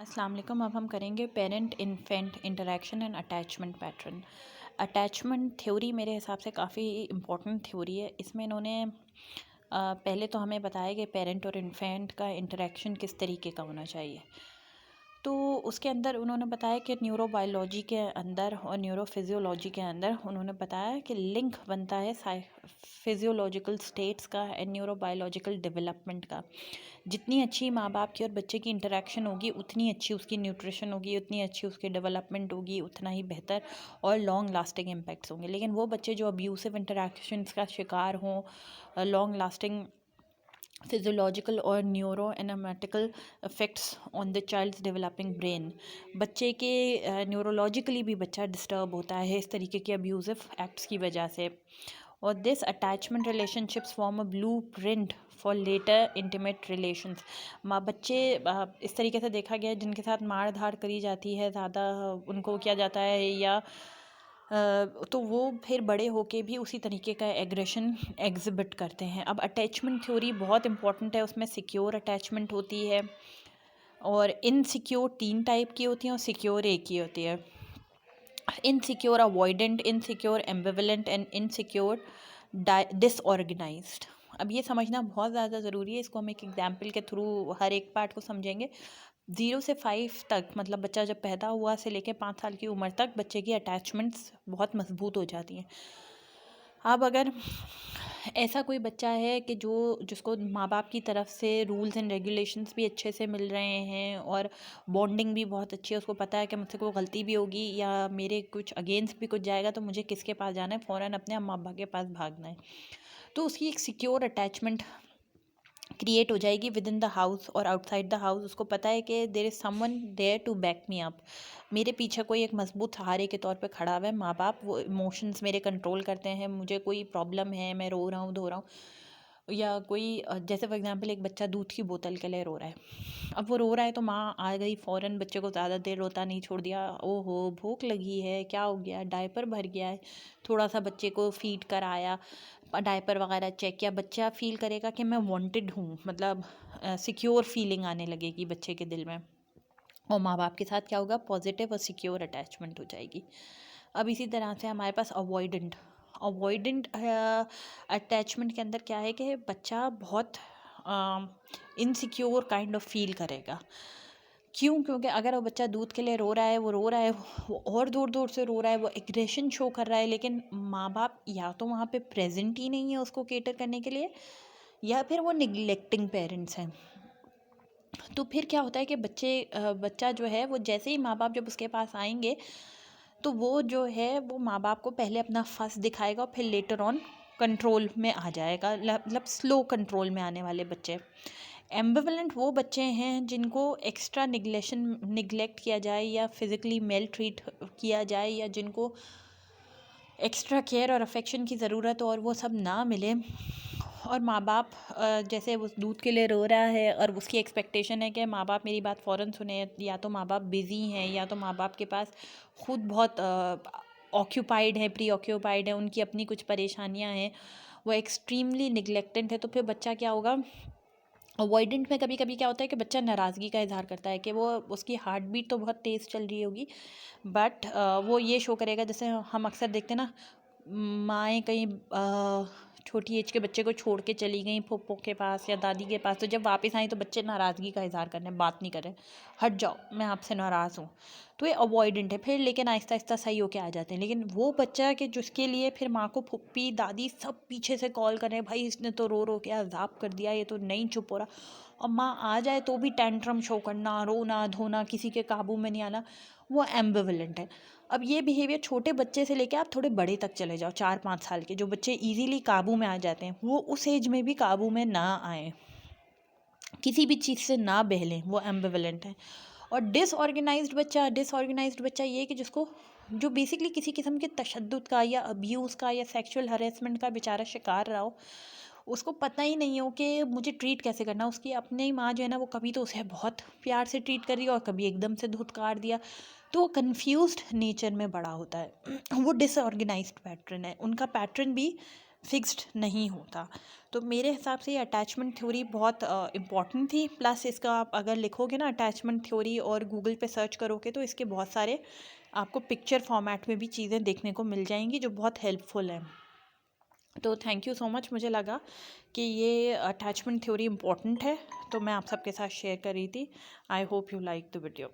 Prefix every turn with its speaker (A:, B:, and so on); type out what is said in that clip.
A: अस्सलाम वालेकुम। अब हम करेंगे parent infant interaction and attachment pattern. Attachment theory मेरे हिसाब से काफ़ी इम्पोर्टेंट थ्योरी है। इसमें इन्होंने पहले तो हमें बताया कि पेरेंट और इन्फेंट का इंटरेक्शन किस तरीके का होना चाहिए। तो उसके अंदर उन्होंने बताया कि न्यूरोबायोलॉजी के अंदर और न्यूरोफिजियोलॉजी के अंदर उन्होंने बताया कि लिंक बनता है फिजियोलॉजिकल स्टेट्स का एंड न्यूरोबायोलॉजिकल डेवलपमेंट का। जितनी अच्छी माँ बाप की और बच्चे की इंटरेक्शन होगी उतनी अच्छी उसकी न्यूट्रिशन होगी, उतनी अच्छी उसकी डेवलपमेंट होगी, उतना ही बेहतर और लॉन्ग लास्टिंग इम्पैक्ट्स होंगे। लेकिन वो बच्चे जो अब्यूसिव इंटरेक्शंस का शिकार हों, लॉन्ग लास्टिंग फिजियोलॉजिकल और neuro anatomical effects on the child's developing brain, बच्चे के न्यूरोलॉजिकली भी बच्चा डिस्टर्ब होता है इस तरीके के अब्यूज़िव एक्ट्स की वजह से। और this attachment relationships form a blueprint for later intimate relations. माँ बच्चे इस तरीके से देखा गया है जिनके साथ मार धाड़ करी जाती है, ज़्यादा उनको किया जाता है, या तो वो फिर बड़े होके भी उसी तरीके का एग्रेशन एग्जिबिट करते हैं। अब अटैचमेंट थ्योरी बहुत इंपॉर्टेंट है, उसमें सिक्योर अटैचमेंट होती है और इनसिक्योर 3 टाइप की होती हैं और सिक्योर एक ही होती है। Insecure avoidant, insecure ambivalent and insecure disorganised. अब ये समझना बहुत ज़्यादा ज़रूरी है। इसको हम एक एग्जाम्पल के थ्रू हर एक पार्ट को समझेंगे। 0 से 5 तक, मतलब बच्चा जब पैदा हुआ से लेकर 5 साल की उम्र तक बच्चे की अटैचमेंट्स बहुत मजबूत हो जाती हैं। अब अगर ऐसा कोई बच्चा है कि जिसको माँ बाप की तरफ से रूल्स एंड रेगुलेशंस भी अच्छे से मिल रहे हैं और बॉन्डिंग भी बहुत अच्छी है, उसको पता है कि मुझसे कोई गलती भी होगी या मेरे कुछ अगेंस्ट भी कुछ जाएगा तो मुझे किसके पास जाना है, फ़ौरन अपने अम्मा अब्बा के पास भागना है, तो उसकी एक सिक्योर अटैचमेंट क्रिएट हो जाएगी विद इन द हाउस और आउटसाइड द हाउस। उसको पता है कि there is someone there to back me up, मेरे पीछे कोई एक मजबूत सहारे के तौर पे खड़ा हुआ है। माँ बाप वो इमोशंस मेरे कंट्रोल करते हैं, मुझे कोई प्रॉब्लम है, मैं रो रहा हूँ धो रहा हूँ, या कोई जैसे फॉर एग्जांपल एक बच्चा दूध की बोतल के लिए रो रहा है। अब वो रो रहा है तो माँ आ गई, फ़ौरन बच्चे को ज़्यादा देर रोता नहीं छोड़ दिया, ओहो भूख लगी है, क्या हो गया, डायपर भर गया है, थोड़ा सा बच्चे को फीड कराया, डायपर वगैरह चेक किया, बच्चा फील करेगा कि मैं वांटेड हूँ, मतलब सिक्योर फीलिंग आने लगेगी बच्चे के दिल में, और माँ बाप के साथ क्या होगा, पॉजिटिव और सिक्योर अटैचमेंट हो जाएगी। अब इसी तरह से हमारे पास अवॉइडेंट अवॉइडेंट अटैचमेंट के अंदर क्या है कि बच्चा बहुत इनसिक्योर काइंड ऑफ फील करेगा। क्यों? क्योंकि अगर वो बच्चा दूध के लिए रो रहा है, वो रो रहा है, वो और ज़ोर ज़ोर से रो रहा है, वो एग्रेशन शो कर रहा है, लेकिन माँ बाप या तो वहाँ पे प्रेजेंट ही नहीं है उसको केटर करने के लिए, या फिर वो निगलेक्टिंग पेरेंट्स हैं। तो फिर क्या होता है कि बच्चा जो है वो जैसे ही माँ बाप जब उसके पास आएंगे तो वो जो है वो माँ बाप को पहले अपना फर्स्ट दिखाएगा और फिर लेटर ऑन कंट्रोल में आ जाएगा, मतलब स्लो कंट्रोल में आने वाले बच्चे। एम्बिवलेंट वो बच्चे हैं जिनको एक्स्ट्रा निगलेक्ट किया जाए या फिज़िकली मेल ट्रीट किया जाए, या जिनको एक्स्ट्रा केयर और अफेक्शन की ज़रूरत हो और वो सब ना मिले, और माँ बाप जैसे वो दूध के लिए रो रहा है और उसकी एक्सपेक्टेशन है कि माँ बाप मेरी बात फ़ौरन सुने, या तो माँ बाप बिज़ी हैं या तो माँ बाप के पास खुद बहुत ऑक्यूपाइड है, प्री ऑक्यूपाइड है, उनकी अपनी कुछ परेशानियाँ हैं, वो एक्सट्रीमली निगलेक्टेड है, तो फिर बच्चा क्या होगा, अवॉइडेंट में कभी कभी क्या होता है कि बच्चा नाराज़गी का इजहार करता है कि वो उसकी हार्ट बीट तो बहुत तेज़ चल रही होगी, बट वो ये शो करेगा, जैसे हम अक्सर देखते हैं ना, माएँ कहीं छोटी एज के बच्चे को छोड़ के चली गई फूफो के पास या दादी के पास, तो जब वापस आई तो बच्चे नाराज़गी का इजहार करने, बात नहीं कर रहे, हट जाओ मैं आपसे नाराज़ हूँ, तो ये अवॉइडेंट है। फिर लेकिन आहिस्ता आहिस्ता सही होके आ जाते हैं। लेकिन वो बच्चा कि जिसके लिए फिर माँ को फूफी दादी सब पीछे से कॉल कर रहे हैं, भाई इसने तो रो रो के अज़ाब कर दिया, ये तो नहीं चुप हो रहा, और माँ आ जाए तो भी टेंट्रम शो करना, रोना धोना, किसी के काबू में नहीं आना, वो एम्बिवलेंट है। अब ये बिहेवियर छोटे बच्चे से लेके आप थोड़े बड़े तक चले जाओ, 4-5 साल के जो बच्चे इजीली काबू में आ जाते हैं, वो उस एज में भी काबू में ना आए, किसी भी चीज़ से ना बहलें, वो एम्बिवलेंट है। और डिसऑर्गेनाइज्ड बच्चा ये है कि जिसको जो बेसिकली किसी किस्म के तशद्दुद का या अब्यूज़ का या सेक्सुअल हरेसमेंट का बेचारा शिकार रहा हो, उसको पता ही नहीं हो कि मुझे ट्रीट कैसे करना। उसकी अपनी माँ जो है ना, वो कभी तो उसे बहुत प्यार से ट्रीट कर रही है और कभी एकदम से धुतकार दिया, तो वो कन्फ्यूज्ड नेचर में बड़ा होता है। वो डिसऑर्गेनाइज्ड पैटर्न है, उनका पैटर्न भी फिक्स्ड नहीं होता। तो मेरे हिसाब से ये अटैचमेंट थ्योरी बहुत इम्पॉर्टेंट थी। प्लस इसका आप अगर लिखोगे ना अटैचमेंट थ्योरी और गूगल पे सर्च करोगे तो इसके बहुत सारे आपको पिक्चर फॉर्मेट में भी चीज़ें देखने को मिल जाएंगी जो बहुत हेल्पफुल हैं। तो थैंक यू सो मच, मुझे लगा कि ये अटैचमेंट थ्योरी इम्पॉर्टेंट है तो मैं आप सबके साथ शेयर कर रही थी। I hope you like the video.